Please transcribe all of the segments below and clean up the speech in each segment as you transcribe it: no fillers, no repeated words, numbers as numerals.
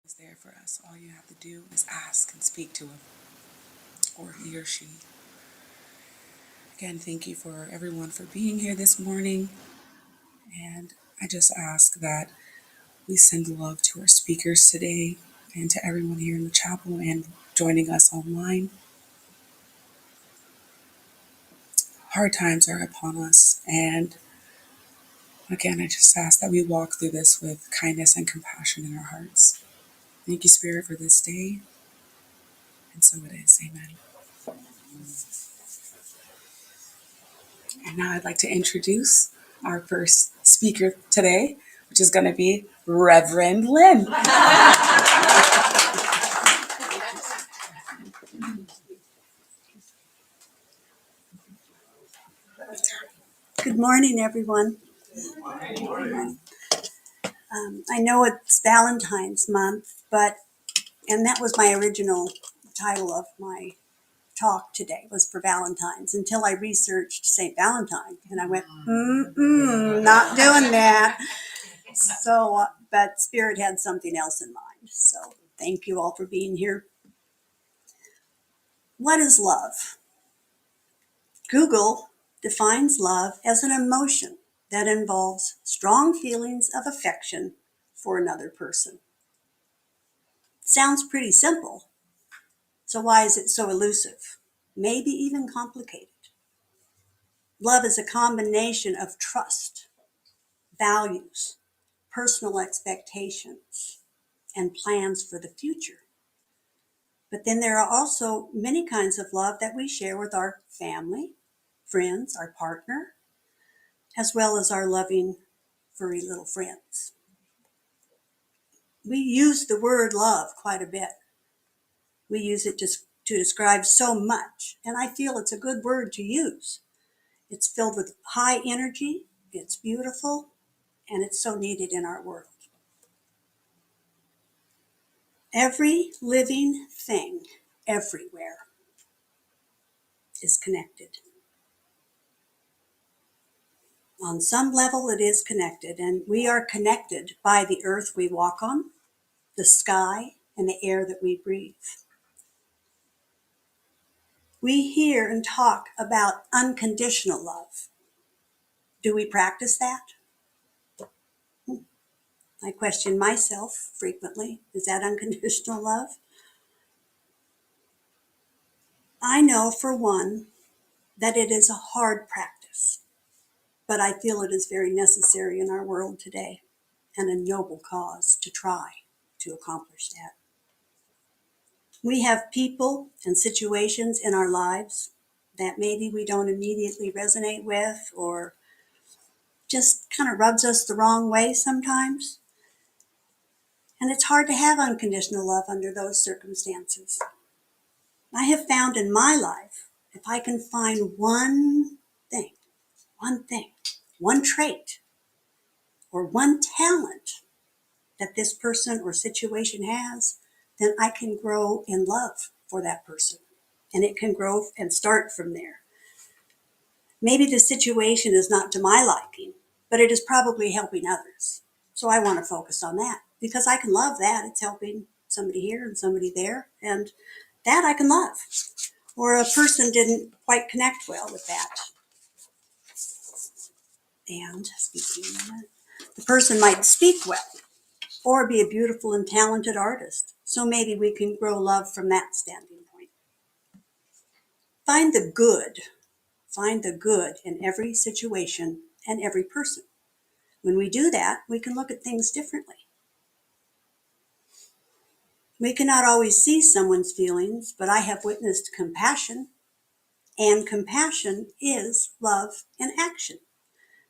Is there for us. All you have to do is ask and speak to him, or he or she. Again, thank you for everyone for being here this morning. And I just ask that we send love to our speakers today and to everyone here in the chapel and joining us online. Hard times are upon us, and again, I just ask that we walk through this with kindness and compassion in our hearts. Thank you, Spirit, for this day, and so it is. Amen. And now I'd like to introduce our first speaker today, which is going to be Reverend Lynn. Good morning, everyone. I know it's Valentine's month, and that was my original title of my talk today, was for Valentine's, until I researched St. Valentine, and I went, not doing that. So, but Spirit had something else in mind. So thank you all for being here. What is love? Google defines love as an emotion that involves strong feelings of affection for another person. Sounds pretty simple. So why is it so elusive? Maybe even complicated. Love is a combination of trust, values, personal expectations, and plans for the future. But then there are also many kinds of love that we share with our family, friends, our partner, as well as our loving, furry little friends. We use the word love quite a bit. We use it just to describe so much, and I feel it's a good word to use. It's filled with high energy, it's beautiful, and it's so needed in our world. Every living thing everywhere is connected. On some level, it is connected, and we are connected by the earth we walk on, the sky, and the air that we breathe. We hear and talk about unconditional love. Do we practice that? I question myself frequently. Is that unconditional love? I know, for one, that it is a hard practice, but I feel it is very necessary in our world today, and a noble cause to try to accomplish that. We have people and situations in our lives that maybe we don't immediately resonate with, or just kind of rubs us the wrong way sometimes. And it's hard to have unconditional love under those circumstances. I have found in my life, if I can find one thing, one trait, or one talent that this person or situation has, then I can grow in love for that person. And it can grow and start from there. Maybe the situation is not to my liking, but it is probably helping others. So I want to focus on that, because I can love that. It's helping somebody here and somebody there, and that I can love. Or a person didn't quite connect well with that. And speaking of that, the person might speak well or be a beautiful and talented artist. So maybe we can grow love from that standing point. Find the good. Find the good in every situation and every person. When we do that, we can look at things differently. We cannot always see someone's feelings, but I have witnessed compassion, and compassion is love in action.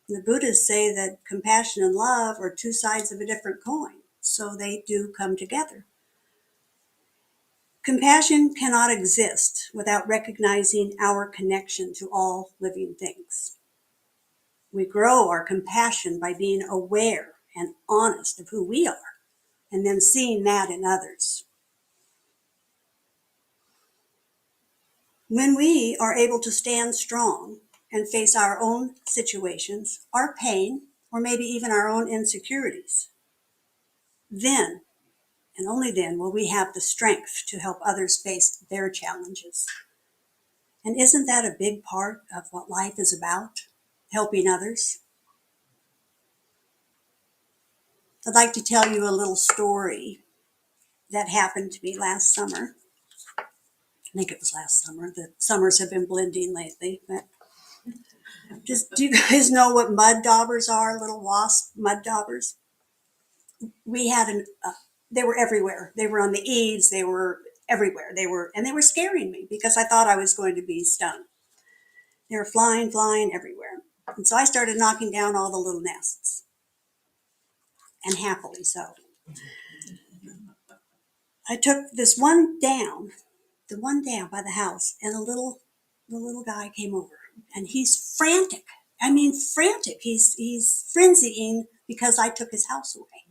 The Buddhists say that compassion and love are two sides of a different coin, so they do come together. Compassion cannot exist without recognizing our connection to all living things. We grow our compassion by being aware and honest of who we are, and then seeing that in others. When we are able to stand strong and face our own situations, our pain, or maybe even our own insecurities, then And only then will we have the strength to help others face their challenges. And isn't that a big part of what life is about? Helping others? I'd like to tell you a little story that happened to me last summer. I think it was last summer. The summers have been blending lately. But do you guys know what mud daubers are? Little wasp mud daubers. We had they were everywhere. They were on the eaves. They were everywhere. They were scaring me because I thought I was going to be stung. They were flying everywhere. And so I started knocking down all the little nests, and happily so. I took this one down, the one down by the house, and the little guy came over, and he's frantic. I mean, frantic. He's frenzying because I took his house away,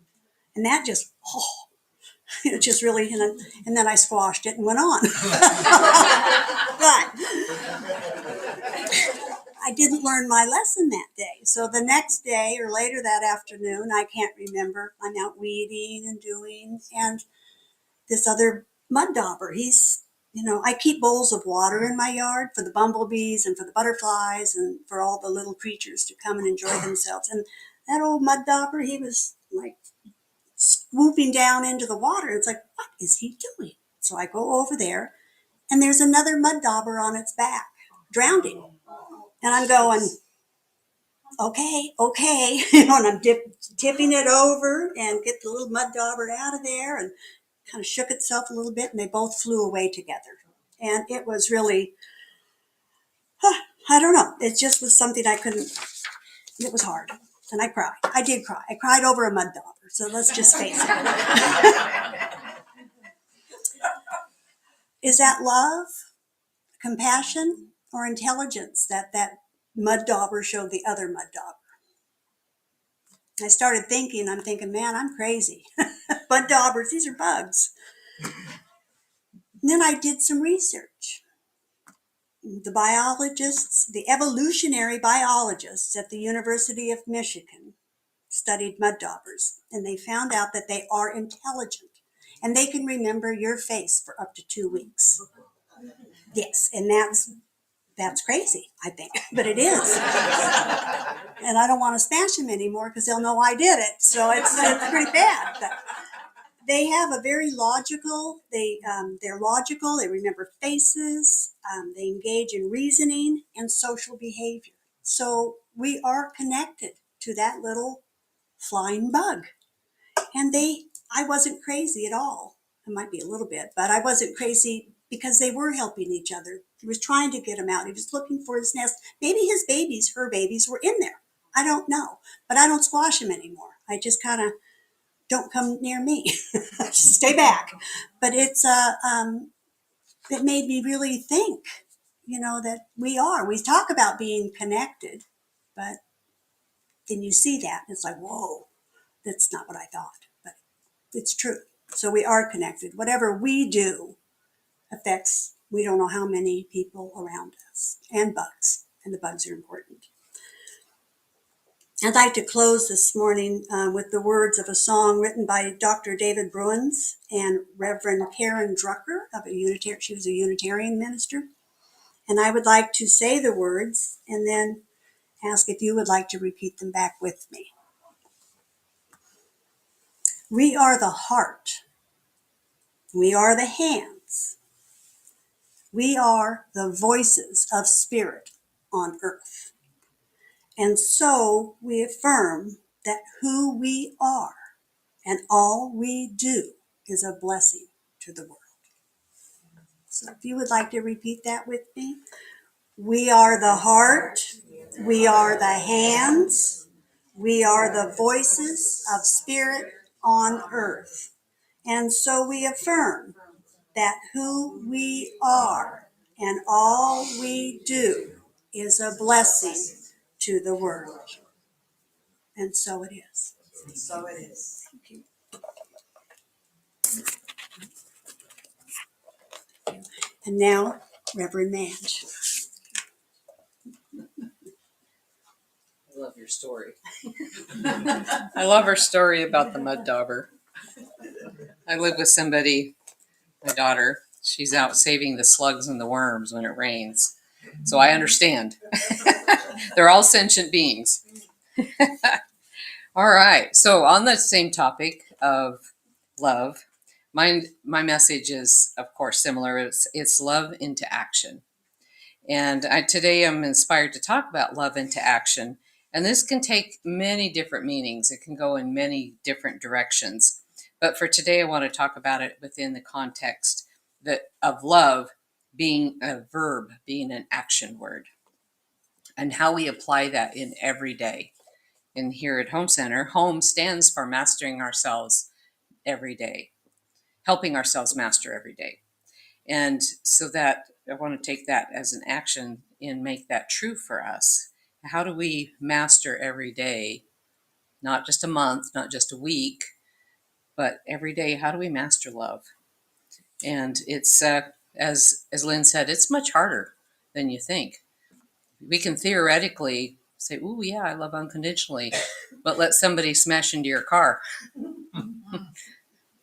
and that just it just really, and then I squashed it and went on. But I didn't learn my lesson that day. So the next day or later that afternoon, I can't remember, I'm out weeding and doing, and this other mud dauber, I keep bowls of water in my yard for the bumblebees and for the butterflies and for all the little creatures to come and enjoy themselves. And that old mud dauber, he was like swooping down into the water. It's like, what is he doing? So I go over there, and there's another mud dauber on its back, drowning. And I'm going, okay, and I'm tipping it over and get the little mud dauber out of there, and kind of shook itself a little bit, and they both flew away together. And it was really, I don't know, it just was something it was hard. And I cried. I did cry. I cried over a mud dauber, so let's just face it. Is that love, compassion, or intelligence that mud dauber showed the other mud dauber? I started thinking, man, I'm crazy. Mud daubers, these are bugs. And then I did some research. The evolutionary biologists at the University of Michigan studied mud daubers, and they found out that they are intelligent, and they can remember your face for up to 2 weeks. Yes, and that's crazy, I think, but it is. And I don't want to smash them anymore because they'll know I did it, so it's pretty bad. But they have a very logical, they're logical, they remember faces, they engage in reasoning and social behavior. So we are connected to that little flying bug. And I wasn't crazy at all. I might be a little bit, but I wasn't crazy because they were helping each other. He was trying to get him out. He was looking for his nest. Maybe his babies, her babies, were in there. I don't know, but I don't squash him anymore. I just kind of don't come near me. Stay back. But it made me really think, that we talk about being connected, but then you see that, and it's like, whoa, that's not what I thought, but it's true. So we are connected. Whatever we do affects, we don't know how many people around us, and bugs, and the bugs are important. I'd like to close this morning with the words of a song written by Dr. David Bruins and Reverend Karen Drucker of she was a Unitarian minister. And I would like to say the words and then ask if you would like to repeat them back with me. We are the heart. We are the hands. We are the voices of spirit on earth. And so we affirm that who we are and all we do is a blessing to the world. So if you would like to repeat that with me. We are the heart. We are the hands. We are the voices of spirit on earth. And so we affirm that who we are and all we do is a blessing to the world. And so it is. And so it is. Thank you. And now, Reverend Madge. I love your story. I love her story about the mud dauber. I live with somebody, my daughter. She's out saving the slugs and the worms when it rains. So I understand. They're all sentient beings. All right. So on the same topic of love, my message is, of course, similar. It's love into action. And today I'm inspired to talk about love into action. And this can take many different meanings. It can go in many different directions. But for today, I want to talk about it within the context of love being a verb, being an action word, and how we apply that in every day. And here at Home Center, home stands for mastering ourselves every day, helping ourselves master every day. And so that I want to take that as an action and make that true for us. How do we master every day? Not just a month, not just a week, but every day. How do we master love? And it's as Lynn said, it's much harder than you think. We can theoretically say, "Ooh, yeah, I love unconditionally," but let somebody smash into your car.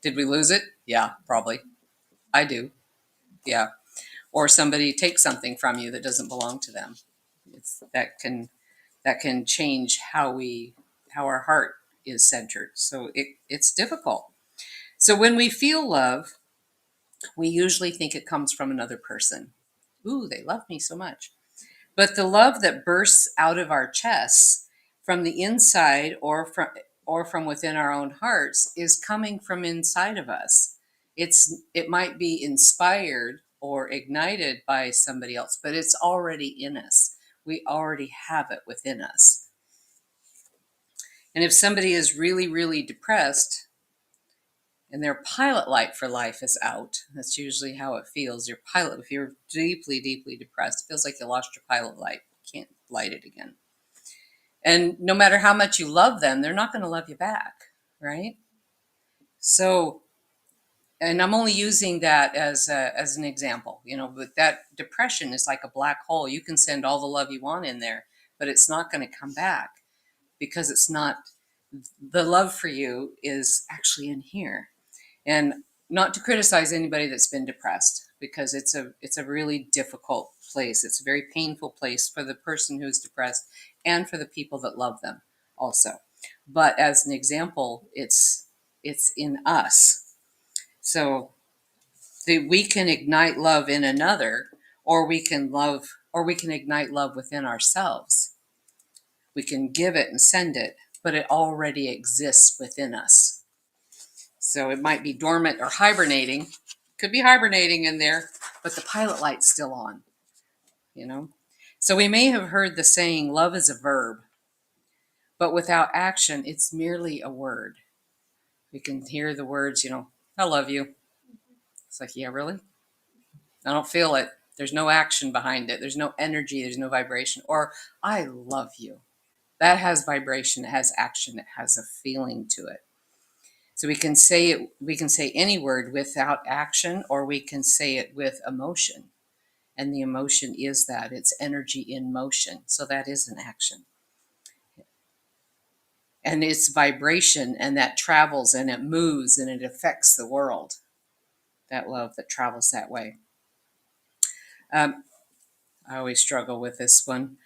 Did we lose it? Yeah, probably. I do. Yeah. Or somebody takes something from you that doesn't belong to them. That can change how our heart is centered. So it's difficult. So when we feel love, we usually think it comes from another person. Ooh, they love me so much. But the love that bursts out of our chests from the inside or from within our own hearts is coming from inside of us. It might be inspired or ignited by somebody else, but it's already in us. We already have it within us. And if somebody is really, really depressed and their pilot light for life is out, that's usually how it feels. Your pilot, if you're deeply, deeply depressed, it feels like you lost your pilot light. You can't light it again. And no matter how much you love them, they're not going to love you back, right? So, and I'm only using that as an example, but that depression is like a black hole. You can send all the love you want in there, but it's not going to come back because it's not, the love for you is actually in here. And not to criticize anybody that's been depressed, because it's a really difficult place. It's a very painful place for the person who's depressed and for the people that love them also. But as an example, it's in us. So we can ignite love in another, or we can ignite love within ourselves. We can give it and send it, but it already exists within us. So it might be dormant or hibernating. Could be hibernating in there, but the pilot light's still on. So we may have heard the saying, love is a verb, but without action, it's merely a word. We can hear the words, I love you. It's like, yeah, really? I don't feel it. There's no action behind it. There's no energy. There's no vibration. Or I love you. That has vibration. It has action. It has a feeling to it. So we can say it. We can say any word without action, or we can say it with emotion. And the emotion is that it's energy in motion. So that is an action. And it's vibration, and that travels and it moves and it affects the world. That love that travels that way. I always struggle with this one.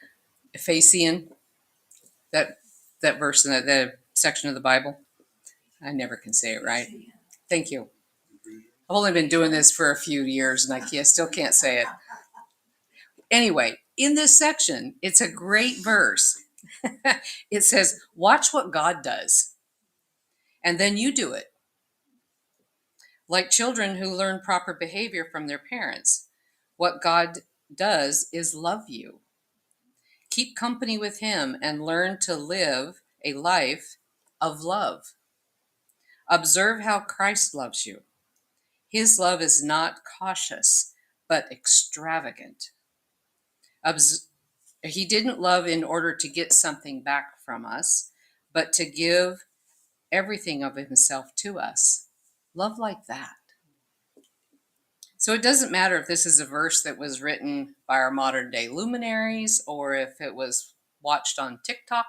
Ephesians, that verse in that section of the Bible. I never can say it right. Thank you. I've only been doing this for a few years and I still can't say it. Anyway, in this section, it's a great verse. It says, watch what God does, and then you do it. Like children who learn proper behavior from their parents, what God does is love you. Keep company with him and learn to live a life of love. Observe how Christ loves you. His love is not cautious, but extravagant. He didn't love in order to get something back from us, but to give everything of himself to us. Love like that. So it doesn't matter if this is a verse that was written by our modern day luminaries, or if it was watched on TikTok,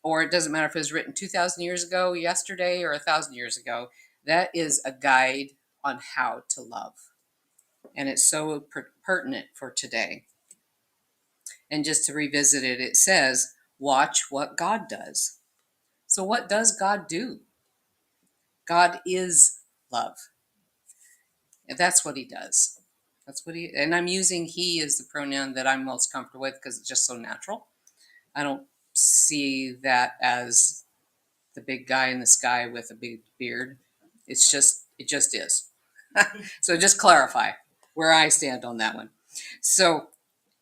or it doesn't matter if it was written 2,000 years ago, yesterday, or 1,000 years ago. That is a guide on how to love. And it's so pertinent for today. And just to revisit it, it says, watch what God does. So, what does God do? God is love. And that's what he does. And I'm using he as the pronoun that I'm most comfortable with because it's just so natural. I don't see that as the big guy in the sky with a big beard. It just is. So just clarify where I stand on that one. So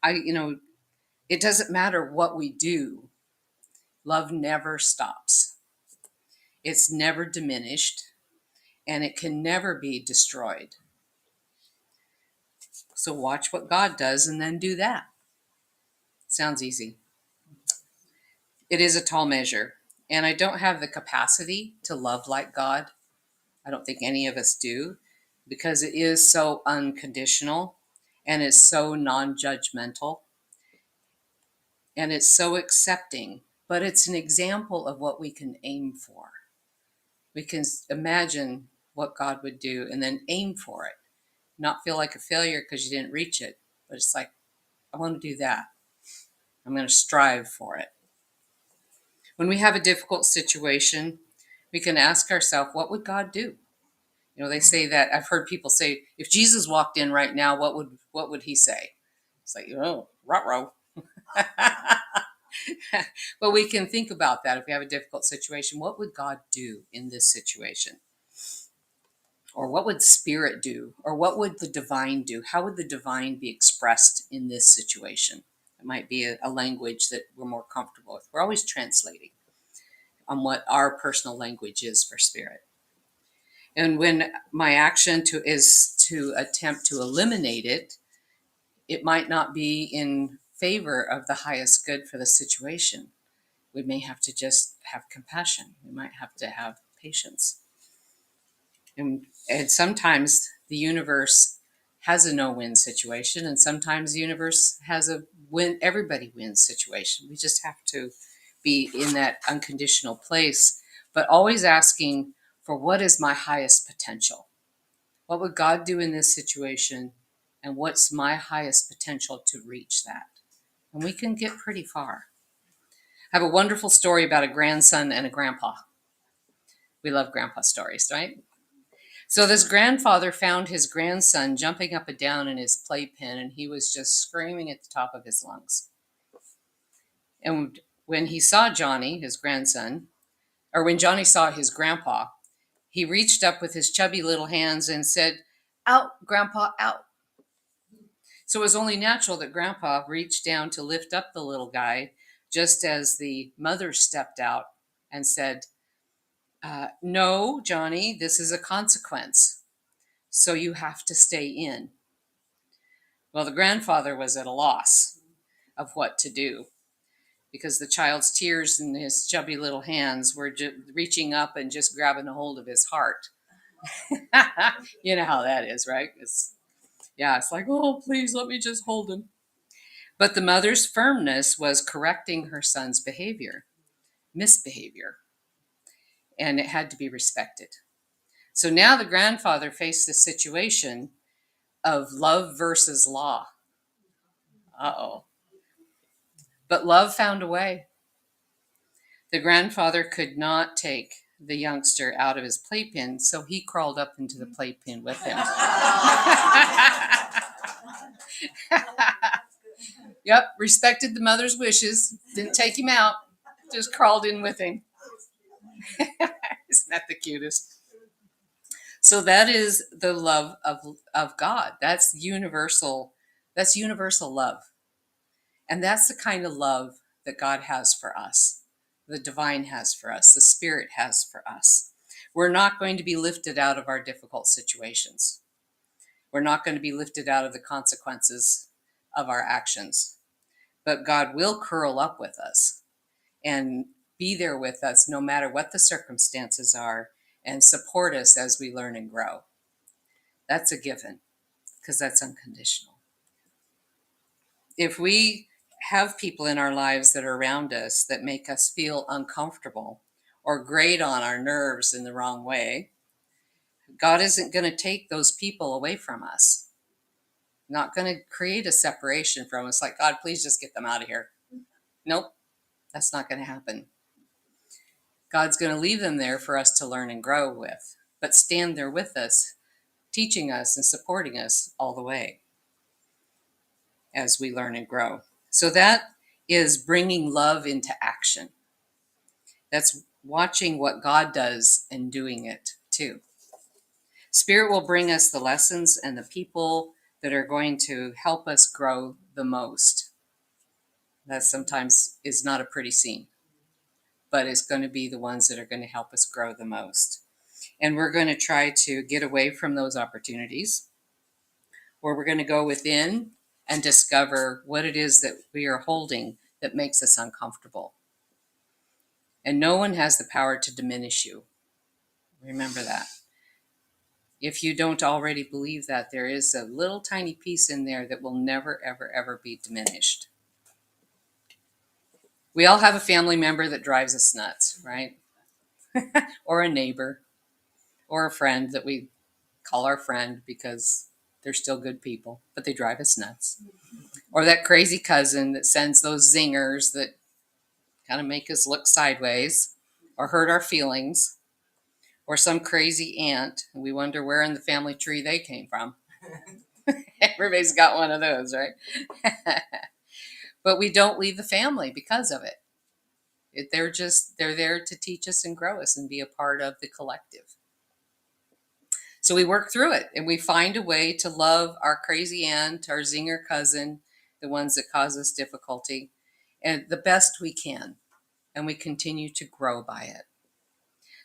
it doesn't matter what we do. Love never stops. It's never diminished and it can never be destroyed. So watch what God does and then do that. Sounds easy. It is a tall measure. And I don't have the capacity to love like God. I don't think any of us do, because it is so unconditional and it's so non-judgmental and it's so accepting. But it's an example of what we can aim for. We can imagine what God would do and then aim for it. Not feel like a failure because you didn't reach it, but it's like, I want to do that. I'm going to strive for it. When we have a difficult situation, we can ask ourselves, what would God do? They say that, I've heard people say, if Jesus walked in right now, what would he say? It's like, ruh-roh. But we can think about that. If we have a difficult situation, what would God do in this situation? Or what would Spirit do? Or what would the divine do? How would the divine be expressed in this situation? It might be a language that we're more comfortable with. We're always translating on what our personal language is for Spirit. And when my action is to attempt to eliminate it, it might not be in favor of the highest good for the situation. We may have to just have compassion. We might have to have patience. And sometimes the universe has a no-win situation, and sometimes the universe has a win, everybody wins situation. We just have to be in that unconditional place, but always asking for what is my highest potential? What would God do in this situation? And what's my highest potential to reach that? And we can get pretty far. I have a wonderful story about a grandson and a grandpa. We love grandpa stories, right? So this grandfather found his grandson jumping up and down in his playpen, and he was just screaming at the top of his lungs. And when he saw Johnny, his grandson, or when Johnny saw his grandpa, he reached up with his chubby little hands and said, "Out, Grandpa, out." So it was only natural that Grandpa reached down to lift up the little guy, just as the mother stepped out and said, "No, Johnny, this is a consequence. So you have to stay in." Well, the grandfather was at a loss of what to do because the child's tears and his chubby little hands were reaching up and just grabbing a hold of his heart. You know how that is, right? It's like, "Oh, please let me just hold him." But the mother's firmness was correcting her son's misbehavior, and it had to be respected. So now the grandfather faced the situation of love versus law. Uh-oh. But love found a way. The grandfather could not take the youngster out of his playpen, so he crawled up into the playpen with him. Yep, respected the mother's wishes, didn't take him out, just crawled in with him. Isn't that the cutest? So that is the love of God. That's universal. That's universal love. And that's the kind of love that God has for us, the divine has for us, the Spirit has for us. We're not going to be lifted out of our difficult situations. We're not going to be lifted out of the consequences of our actions. But God will curl up with us and be there with us no matter what the circumstances are and support us as we learn and grow. That's a given because that's unconditional. If we have people in our lives that are around us that make us feel uncomfortable or grate on our nerves in the wrong way, God isn't going to take those people away from us, not going to create a separation from us like, God, please just get them out of here. Nope, that's not going to happen. God's going to leave them there for us to learn and grow with, but stand there with us, teaching us and supporting us all the way as we learn and grow. So that is bringing love into action. That's watching what God does and doing it too. Spirit will bring us the lessons and the people that are going to help us grow the most. That sometimes is not a pretty scene, but it's going to be the ones that are going to help us grow the most. And we're going to try to get away from those opportunities, or we're going to go within and discover what it is that we are holding that makes us uncomfortable. And no one has the power to diminish you. Remember that. If you don't already believe that, there is a little tiny piece in there that will never, ever, ever be diminished. We all have a family member that drives us nuts, right? Or a neighbor, or a friend that we call our friend because they're still good people, but they drive us nuts. Or that crazy cousin that sends those zingers that kind of make us look sideways or hurt our feelings. Or some crazy aunt, and we wonder where in the family tree they came from. Everybody's got one of those, right? But we don't leave the family because of it. They're there to teach us and grow us and be a part of the collective. So we work through it and we find a way to love our crazy aunt, our zinger cousin, the ones that cause us difficulty, and the best we can. And we continue to grow by it.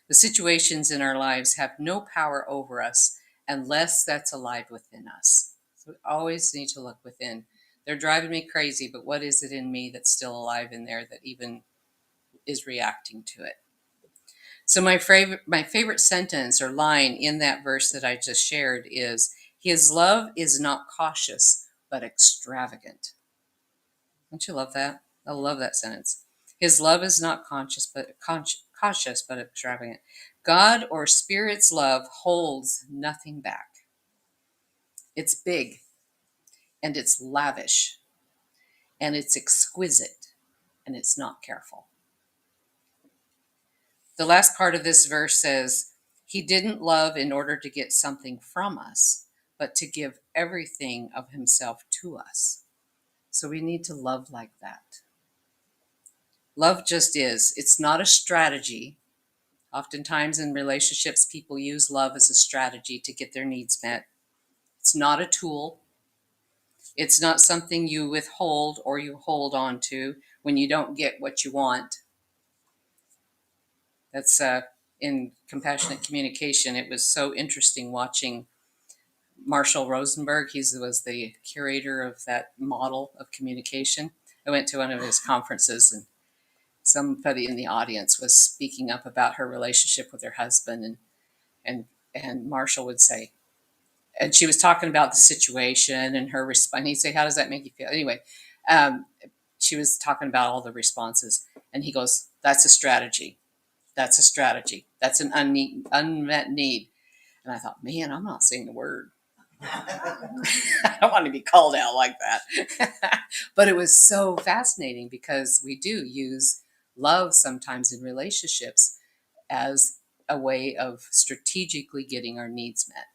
The situations in our lives have no power over us unless that's alive within us. So we always need to look within. They're driving me crazy, but what is it in me that's still alive in there that even is reacting to it? So my favorite sentence or line in that verse that I just shared is, his love is not cautious, but extravagant. Don't you love that? I love that sentence. His love is not cautious, but extravagant. God or Spirit's love holds nothing back. It's big, and it's lavish, and it's exquisite, and it's not careful. The last part of this verse says, he didn't love in order to get something from us, but to give everything of himself to us. So we need to love like that. Love just is. It's not a strategy. Oftentimes in relationships, people use love as a strategy to get their needs met. It's not a tool. It's not something you withhold or you hold on to when you don't get what you want. That's in compassionate communication. It was so interesting watching Marshall Rosenberg. He was the curator of that model of communication. I went to one of his conferences and somebody in the audience was speaking up about her relationship with her husband, and Marshall would say, and she was talking about the situation and her response. He'd say, "How does that make you feel?" Anyway, she was talking about all the responses, and he goes, "That's a strategy. That's a strategy. That's an unmet need." And I thought, man, I'm not saying the word. I don't want to be called out like that. But it was so fascinating because we do use love sometimes in relationships as a way of strategically getting our needs met.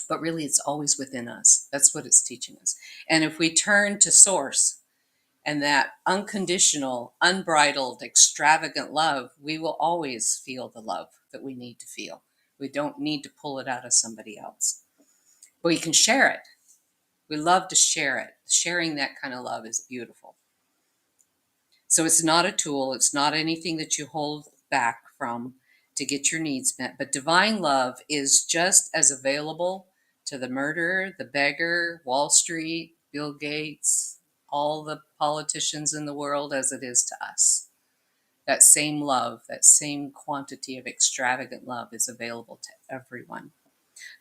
But really, it's always within us. That's what it's teaching us. And if we turn to source and that unconditional, unbridled, extravagant love, we will always feel the love that we need to feel. We don't need to pull it out of somebody else. But we can share it. We love to share it. Sharing that kind of love is beautiful. So it's not a tool. It's not anything that you hold back from to get your needs met. But divine love is just as available to the murderer, the beggar, Wall Street, Bill Gates, all the politicians in the world as it is to us. That same love, that same quantity of extravagant love is available to everyone.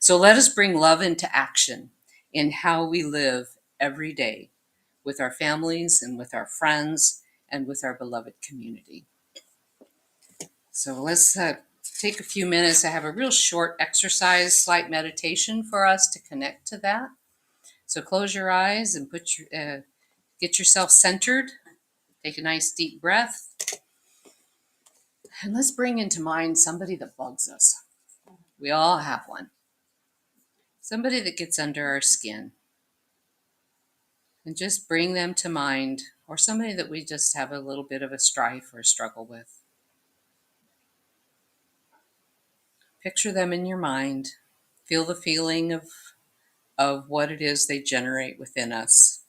So let us bring love into action in how we live every day with our families and with our friends and with our beloved community. So let's take a few minutes. I have a real short exercise, slight meditation for us to connect to that. So close your eyes and get yourself centered. Take a nice deep breath. And let's bring into mind somebody that bugs us. We all have one. Somebody that gets under our skin. And just bring them to mind, or somebody that we just have a little bit of a strife or a struggle with. Picture them in your mind. Feel the feeling of what it is they generate within us.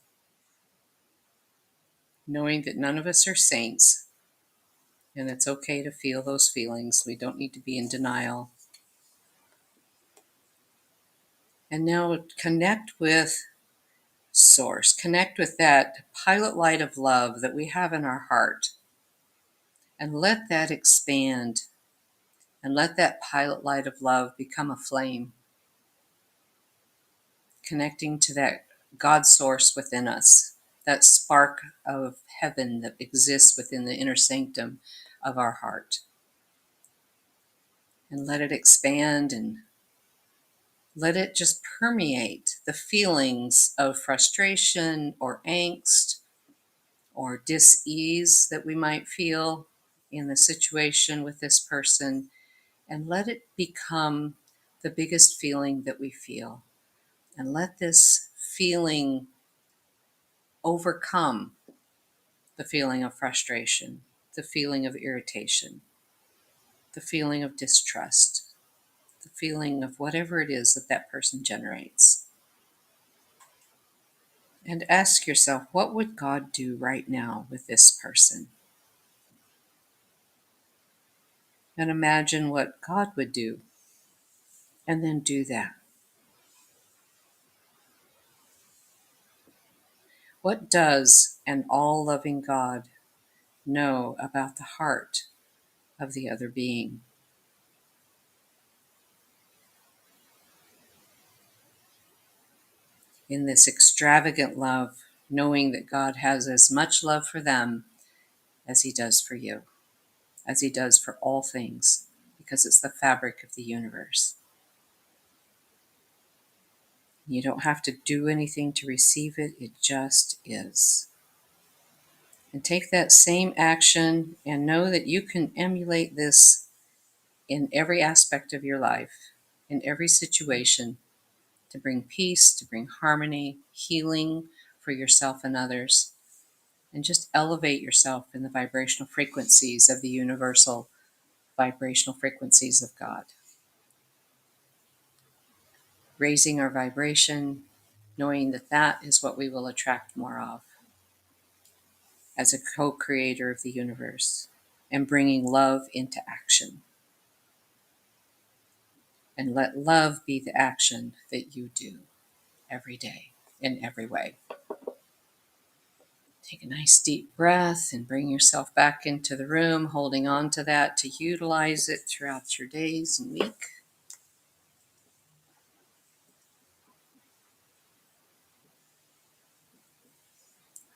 Knowing that none of us are saints, and it's okay to feel those feelings. We don't need to be in denial. And now connect with Source. Connect with that pilot light of love that we have in our heart. And let that expand. And let that pilot light of love become a flame. Connecting to that God source within us. That spark of heaven that exists within the inner sanctum of our heart. And let it expand and let it just permeate the feelings of frustration or angst or dis-ease that we might feel in the situation with this person, and let it become the biggest feeling that we feel. And let this feeling overcome the feeling of frustration, the feeling of irritation, the feeling of distrust, the feeling of whatever it is that that person generates. And ask yourself, what would God do right now with this person? And imagine what God would do, and then do that. What does an all-loving God know about the heart of the other being? In this extravagant love, knowing that God has as much love for them as he does for you, as he does for all things, because it's the fabric of the universe. You don't have to do anything to receive it, it just is. And take that same action and know that you can emulate this in every aspect of your life, in every situation, to bring peace, to bring harmony, healing for yourself and others, and just elevate yourself in the vibrational frequencies of the universal vibrational frequencies of God. Raising our vibration, knowing that that is what we will attract more of as a co-creator of the universe, and bringing love into action. And let love be the action that you do every day in every way. Take a nice deep breath and bring yourself back into the room, holding on to that to utilize it throughout your days and week.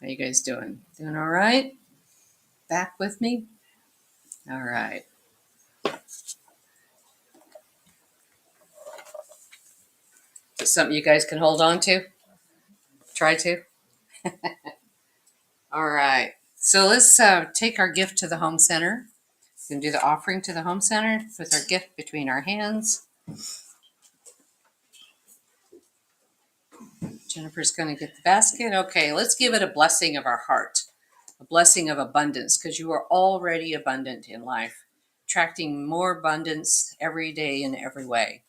How you guys doing? Doing all right? Back with me? All right. Something you guys can hold on to? Try to? All right. So let's take our gift to the home center. We can do the offering to the home center with our gift between our hands. Jennifer's going to get the basket. Okay, let's give it a blessing of our heart, a blessing of abundance, because you are already abundant in life, attracting more abundance every day in every way.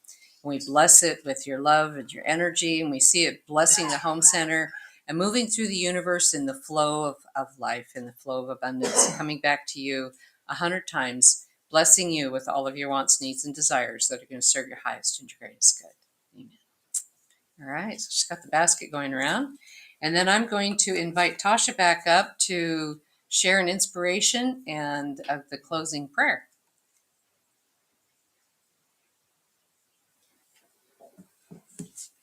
And we bless it with your love and your energy, and we see it blessing the home center and moving through the universe in the flow of life, in the flow of abundance, coming back to you 100 times, blessing you with all of your wants, needs, and desires that are going to serve your highest and your greatest good. Amen. All right, so she's got the basket going around. And then I'm going to invite Tasha back up to share an inspiration and the closing prayer.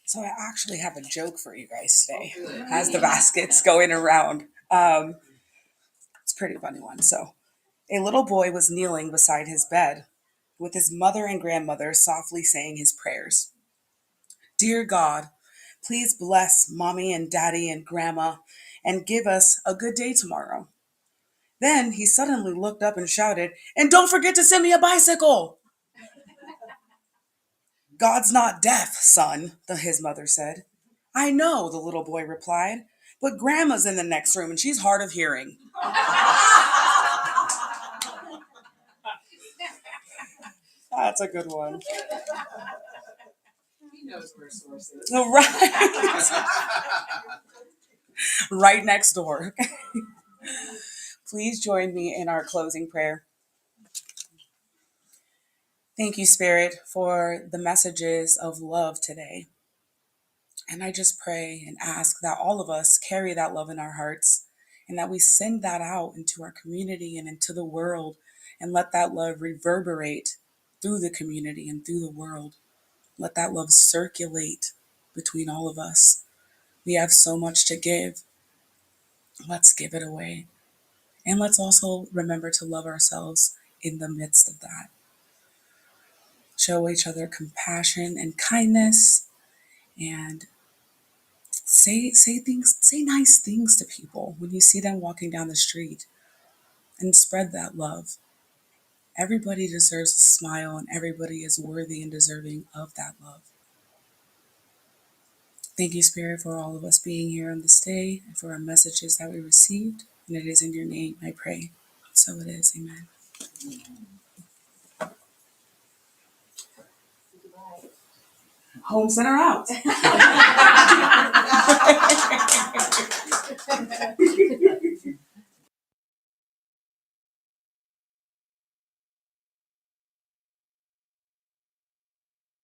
So I actually have a joke for you guys today as the basket's going around. It's a pretty funny one. So a little boy was kneeling beside his bed with his mother and grandmother softly saying his prayers. Dear God, please bless Mommy and Daddy and Grandma and give us a good day tomorrow. Then he suddenly looked up and shouted, "And don't forget to send me a bicycle!" "God's not deaf, son," his mother said. "I know," the little boy replied, "but Grandma's in the next room and she's hard of hearing." That's a good one. He knows where source is. Oh, right. Right next door. Please join me in our closing prayer. Thank you, Spirit, for the messages of love today. And I just pray and ask that all of us carry that love in our hearts and that we send that out into our community and into the world and let that love reverberate through the community and through the world. Let that love circulate between all of us. We have so much to give. Let's give it away. And let's also remember to love ourselves in the midst of that. Show each other compassion and kindness, and say nice things to people when you see them walking down the street, and spread that love. Everybody deserves a smile, and everybody is worthy and deserving of that love. Thank you, Spirit, for all of us being here on this day and for our messages that we received. And it is in your name I pray. So it is. Amen. Home center out.